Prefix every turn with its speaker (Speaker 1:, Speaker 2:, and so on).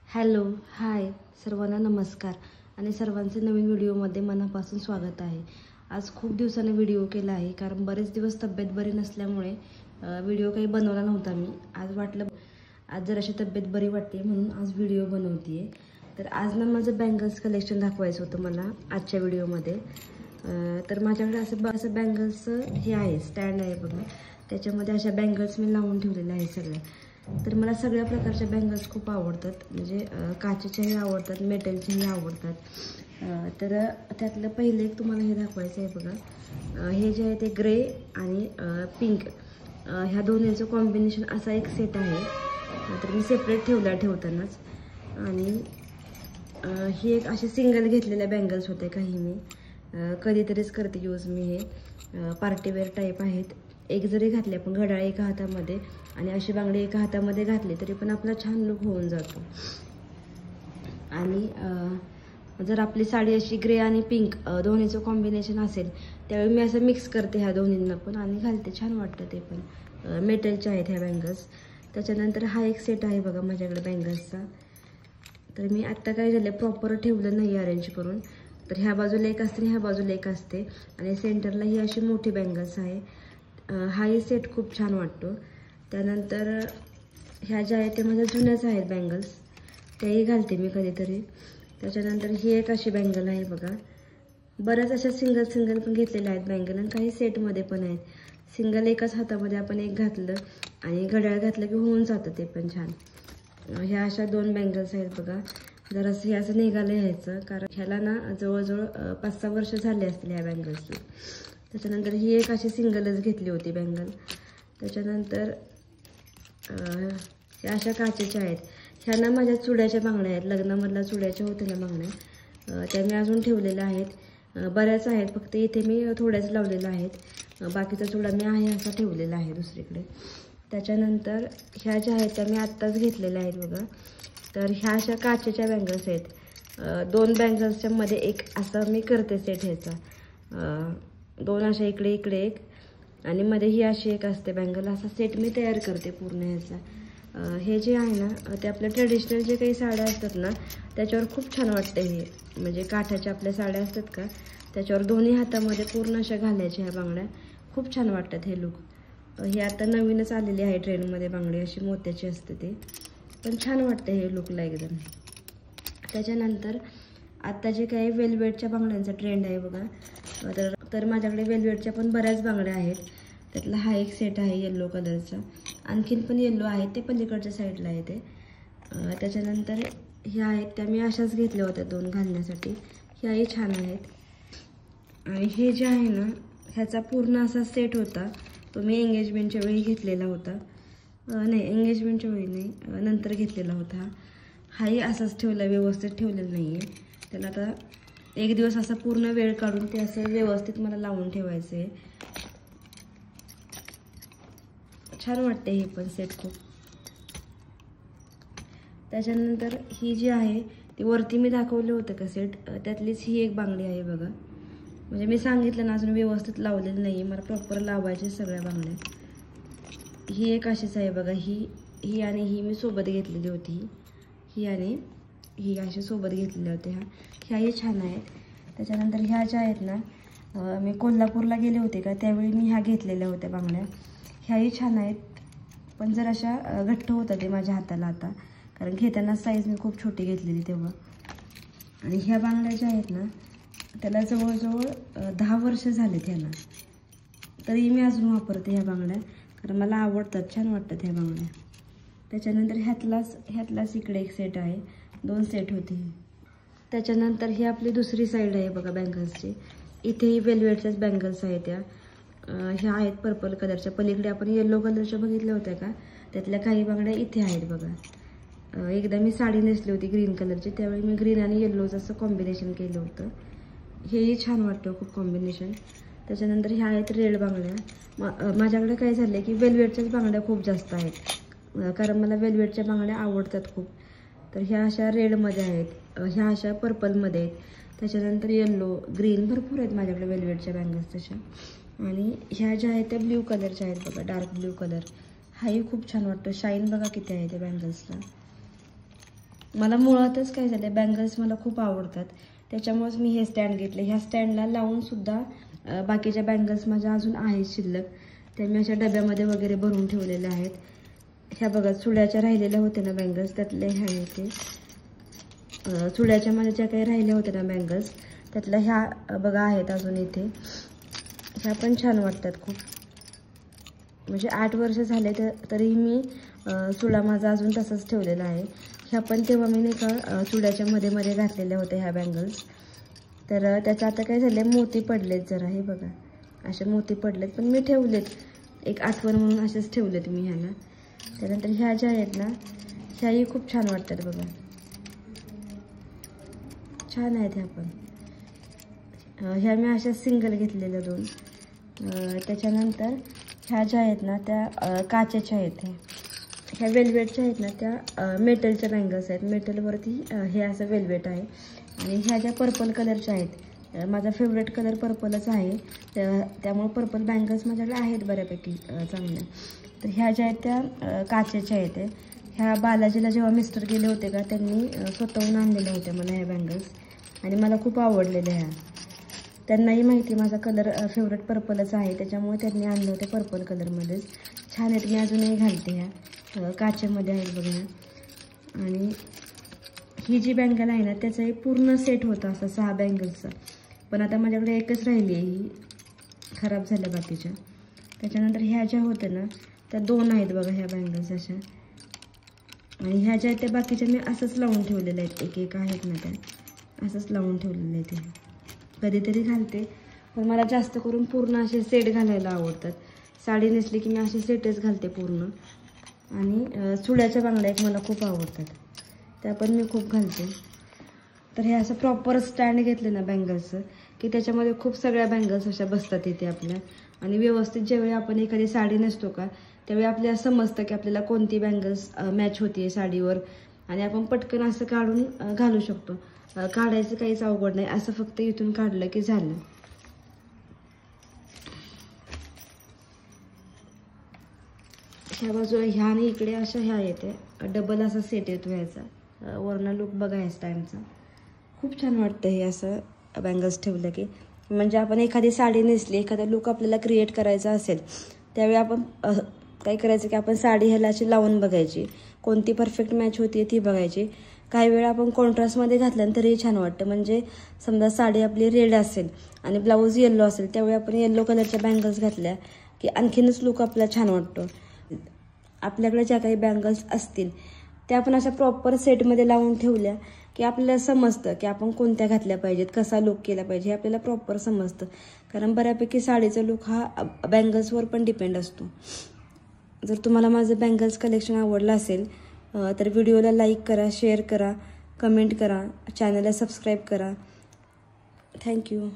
Speaker 1: Hello hi सर्वांना नमस्कार आणि सर्वांचे नवीन व्हिडिओमध्ये मनापासून स्वागत आहे। आज खूप दिवसांनी व्हिडिओ केला आहे कारण बरेच दिवस तब्येत बरी नसल्यामुळे व्हिडिओ काही बनवला नव्हता मी। आज वाटलं आज जर अशी तब्येत बरी वाटते म्हणून आज व्हिडिओ बनवतेय। तर आज ना माझं बँगल्स कलेक्शन दाखवायचं होतं मला आजच्या व्हिडिओमध्ये। तर माझ्याकडे असं बँगल्स हे आहे, स्टँड आहे बघा, त्याच्यामध्ये अशा बँगल्स मी लावून ठेवलेल्या आहे सगळ्या। तर मला सगळ्या प्रकारच्या बँगल्स खूप आवडतात, म्हणजे काचेच्याही आवडतात, मेटलच्याही आवडतात। तर त्यातलं पहिले एक तुम्हाला हे दाखवायचं आहे बघा। हे जे आहे ते ग्रे आणि पिंक ह्या दोन्हीचं कॉम्बिनेशन असा एक सेट आहे। तर मी सेपरेट ठेवतानाच। आणि ही एक असे सिंगल घेतलेल्या बँगल्स होते काही, मी कधीतरीच करते यूज मी। हे पार्टीवेअर टाईप आहेत। एक जरी घातले आपण घड्याळ एका हातामध्ये आणि अशी बांगडी एका हातामध्ये घातली तरी पण आपला छान लुक होऊन जातो। आणि जर आपली साडी अशी ग्रे आणि पिंक दोन्हीचं कॉम्बिनेशन असेल त्यावेळी मी असं मिक्स करते ह्या दोन्हींना पण आणि घालते, छान वाटतं ते पण। मेटलच्या आहेत ह्या बँगल्स। त्याच्यानंतर हा एक सेट आहे बघा माझ्याकडे बँगल्सचा। तर मी आत्ता काय झालं प्रॉपर ठेवलं नाही अरेंज करून। तर ह्या बाजूला एक असते आणि ह्या बाजूला एक असते आणि सेंटरला ही अशी मोठी बँगल्स आहे। हाही सेट खूप छान वाटतो। त्यानंतर ह्या ज्या आहेत ते माझ्या जुन्याच आहेत बँगल्स, त्याही घालते मी कधीतरी। त्याच्यानंतर ही एक अशी बँगल आहे बघा। बऱ्याच अशा सिंगल पण घेतलेल्या आहेत बँगल आणि काही सेटमध्ये पण आहेत। सिंगल एकाच हातामध्ये आपण एक घातलं आणि घड्याळ घातलं की होऊन जातं ते पण छान। ह्या अशा दोन बँगल्स आहेत बघा। जरासं हे असं निघालं ह्याचं कारण ह्याला ना जवळजवळ 5-6 वर्ष झाले असतील ह्या बँगल्सला। त्याच्यानंतर ही एक अशी सिंगलच घेतली होती बँगल। त्याच्यानंतर ह्या अशा काचेच्या आहेत। ह्या ना माझ्या चुड्याच्या बांगड्या आहेत, लग्नामधल्या चुड्याच्या होत्या ना बांगड्या, त्या मी अजून ठेवलेल्या आहेत। बऱ्याच आहेत, फक्त इथे मी थोड्याच लावलेल्या आहेत। बाकीचा चुडा मी आहे असा ठेवलेला आहे दुसरीकडे। त्याच्यानंतर ह्या ज्या आहेत त्या मी आत्ताच घेतलेल्या आहेत बघा। तर ह्या अशा काचेच्या बँगल्स आहेत। 2 बँगल्सच्या मध्ये एक असं मी करते सेट ह्याचा। 2 अशा इकडे एक आणि मध्ये ही अशी एक असते बँगल, असा सेट मी तयार करते पूर्ण ह्याचा। हे जे आहे ना ते आपल्या ट्रेडिशनल जे काही साड्या असतात ना त्याच्यावर खूप छान वाटते हे, म्हणजे काठाच्या आपल्या साड्या असतात का त्याच्यावर दोन्ही हातामध्ये पूर्ण अशा घालायच्या ह्या बांगड्या, खूप छान वाटतात हे लुक। हे आता नवीनच आलेली आहे ट्रेंडमध्ये बांगडी, अशी मोत्याची असते ते, पण छान वाटते हे लुकला एकदम। त्याच्यानंतर आता जे काही वेलवेटच्या बांगड्यांचा ट्रेंड आहे बघा, तर माझ्याकडे वेलवेटच्या पण बऱ्याच बांगड्या आहेत। त्यातला हा एक सेट आहे येल्लो कलरचा, आणखीन पण येल्लो आहे ते पलीकडच्या साईडला आहे ते। त्याच्यानंतर ह्या आहेत त्या मी अशाच घेतल्या होत्या 2 घालण्यासाठी, ह्याही छान आहेत। आणि हे जे आहे ना ह्याचा पूर्ण असा सेट होता, तो मी एंगेजमेंटच्या वेळी घेतलेला होता। नाही, एंगेजमेंटच्या वेळी नाही, नंतर घेतलेला होता। हाही असाच ठेवला, व्यवस्थित ठेवलेला नाही आहे त्याला। आता एक दिवस असा पूर्ण वेळ काढून ते असं व्यवस्थित मला लावून ठेवायचं आहे। छान वाटते हे पण सेट खूप। त्याच्यानंतर ही जी आहे ती वरती मी दाखवलं होतं का सेट, त्यातलीच ही एक बांगडी आहे बघा। म्हणजे मी सांगितलं ना अजून व्यवस्थित लावलेलं नाही, मला प्रॉपर लावायचे सगळ्या बांगड्या। ही एक अशीच आहे बघा। ही आणि ही मी सोबत घेतलेली होती, ही आणि ही अशी सोबत घेतलेल्या होत्या। ह्याही छान आहेत। त्याच्यानंतर ह्या ज्या आहेत ना मी कोल्हापूरला गेले होते का त्यावेळी मी ह्या घेतलेल्या होत्या बांगड्या, ह्याही छान आहेत, पण जर अशा घट्ट होतात ते माझ्या हाताला आता, कारण घेताना साईज मी खूप छोटी घेतलेली तेव्हा। आणि ह्या बांगड्या ज्या आहेत ना त्याला जवळजवळ 10 वर्ष झालेत ह्याला, तरी मी अजून वापरते ह्या बांगड्या कारण मला आवडतात, छान वाटतात ह्या बांगड्या। त्याच्यानंतर ह्यातलाच इकडे एक सेट आहे, 2 सेट होते। त्याच्यानंतर ही आपली दुसरी साईड आहे बघा बँगल्सची। इथेही वेलवेटच्याच बँगल्स आहेत त्या। ह्या आहेत पर्पल कलरच्या, पलीकडे आपण येल्लो कलरच्या बघितल्या होत्या का त्यातल्या काही बांगड्या इथे आहेत बघा। एकदा मी साडी नेसली होती ग्रीन कलरची, त्यावेळी मी ग्रीन आणि येल्लोचं असं कॉम्बिनेशन केलं होतं, हेही छान वाटतं खूप कॉम्बिनेशन। त्याच्यानंतर ह्या आहेत रेड बांगड्या। माझ्याकडे काय झालं की वेलवेटच्याच बांगड्या खूप जास्त आहेत, कारण मला वेलवेटच्या बांगड्या आवडतात खूप। तर ह्या अशा रेडमध्ये आहेत, ह्या अशा पर्पलमध्ये आहेत, त्याच्यानंतर येल्लो, ग्रीन भरपूर आहेत माझ्याकडे वेलवेटच्या बँगल्स तशा। आणि ह्या ज्या आहेत त्या ब्ल्यू कलरच्या आहेत बघा, डार्क ब्ल्यू कलर, हाही खूप छान वाटतो। शाईन बघा किती आहे त्या बँगल्सला। मला मुळातच काय झालं, बँगल्स मला खूप आवडतात, त्याच्यामुळेच मी हे स्टँड घेतले. ह्या स्टँडला लावून सुद्धा बाकीच्या बँगल्स माझ्या अजून आहेत शिल्लक, त्या मी अशा डब्यामध्ये वगैरे भरून ठेवलेल्या आहेत. ह्या बघा चुड्याच्या राहिलेल्या होत्या ना बँगल्स, त्यातले ह्या येते. चुड्याच्या माझ्या ज्या काही राहिल्या होत्या ना बँगल्स, त्यातल्या ह्या बघा आहेत अजून इथे. ह्या पण छान वाटतात खूप. म्हणजे 8 वर्ष झाले तरीही मी चुडा माझा अजून तसाच ठेवलेला आहे. ह्या पण तेव्हा मी नाही का चुड्याच्या मध्ये घातलेल्या होत्या ह्या बँगल्स. तर त्याचं आता काय झालं, मोती पडलेत जरा, हे बघा असे मोती पडलेत, पण मी ठेवलेत एक आठवण म्हणून, असेच ठेवलेत मी ह्याला. त्यानंतर ह्या ज्या आहेत ना, ह्याही खूप छान वाटतात बघा, छान आहेत ह्या पण. ह्या मी अशा सिंगल घेतलेल्या 2. त्याच्यानंतर ह्या ज्या आहेत ना त्या काचेच्या आहेत. ह्या वेल्वेटच्या आहेत ना, त्या मेटलच्या बँगल्स आहेत. मेटलवरती हे असं वेल्वेट आहे. आणि ह्या ज्या पर्पल कलरच्या आहेत, माझा फेवरेट कलर पर्पलच आहे, त्यामुळे पर्पल बँगल्स माझ्याकडे आहेत बऱ्यापैकी चांगल्या. तर ह्या ज्या आहेत त्या काचेच्या आहेत. ह्या बालाजीला जेव्हा मिस्टर गेले होते का, त्यांनी स्वतःहून आणलेल्या होत्या मला ह्या बँगल्स, आणि मला खूप आवडलेल्या ह्या. त्यांनाही माहिती माझा कलर फेवरेट पर्पलच आहे, त्याच्यामुळे त्यांनी आणलं होतं पर्पल कलरमध्येच. छान आहेत, मी अजूनही घालते. ह्या काचेमध्ये आहेत बघा. आणि ही जी बँगल आहे ना, त्याचाही पूर्ण सेट होता असा 6 बँगल्सचा, पण आता माझ्याकडे एकच राहिली आहे, ही खराब झाल्या बाकीच्या. त्याच्यानंतर ह्या ज्या होत्या ना त्या 2 आहेत बघा ह्या बँगल्स अशा. आणि ह्या ज्या आहेत त्या बाकीच्या मी असंच लावून ठेवलेल्या आहेत, एक आहेत ना त्या असंच लावून ठेवलेल्या आहेत. कधीतरी घालते, पण मला जास्त करून पूर्ण असे सेट घालायला आवडतात. साडी नेसली की मी असे सेटच घालते पूर्ण. आणि चुड्याच्या बांगड्या एक मला खूप आवडतात, त्या पण मी खूप घालते. तर हे असं प्रॉपर स्टँड घेतलं ना बँगल्सचं, की त्याच्यामध्ये खूप सगळ्या बँगल्स अशा बसतात इथे आपल्या. आणि व्यवस्थित ज्यावेळी आपण एखादी साडी नेसतो का, त्यावेळी आपल्याला समजतं की आपल्याला कोणती बँगल्स मॅच होती साडीवर, आणि आपण पटकन असं काढून घालू शकतो. काढायचं काहीच अवघड नाही, असं फक्त इथून काढलं की झालं. ह्या बाजूला ह्या आणि इकडे अशा ह्या येते, डबल असा सेट येतो ह्याचा. वरनं लुक बघा ह्या स्टँडचा, खूप छान वाटतं हे असं बँगल्स ठेवलं की. म्हणजे आपण एखादी साडी नेसली, एखादा लुक आपल्याला क्रिएट करायचा असेल, त्यावेळी आपण काय करायचं की आपण साडी ह्याला अशी लावून बघायची, कोणती परफेक्ट मॅच होती ती बघायची. काही वेळा आपण कॉन्ट्रास्टमध्ये घातल्यानंतरही छान वाटतं. म्हणजे समजा साडी आपली रेड असेल आणि ब्लाऊज येल्लो असेल, त्यावेळी आपण येल्लो कलरच्या बँगल्स घातल्या की आणखीनच लुक आपला छान वाटतो. आपल्याकडे ज्या काही बँगल्स असतील त्या आपण अशा प्रॉपर सेटमध्ये लावून ठेवल्या की आपल्याला समजतं की आपण कोणत्या घातल्या पाहिजेत, कसा लुक केला पाहिजे, हे आपल्याला प्रॉपर समजतं. कारण बऱ्यापैकी साडीचा लुक हा बँगल्सवर पण डिपेंड असतो. जर तुम्हाला माझं बँगल्स कलेक्शन आवडलं असेल तर व्हिडिओला लाईक करा, शेअर करा, कमेंट करा, चॅनलला सबस्क्राईब करा. थँक्यू.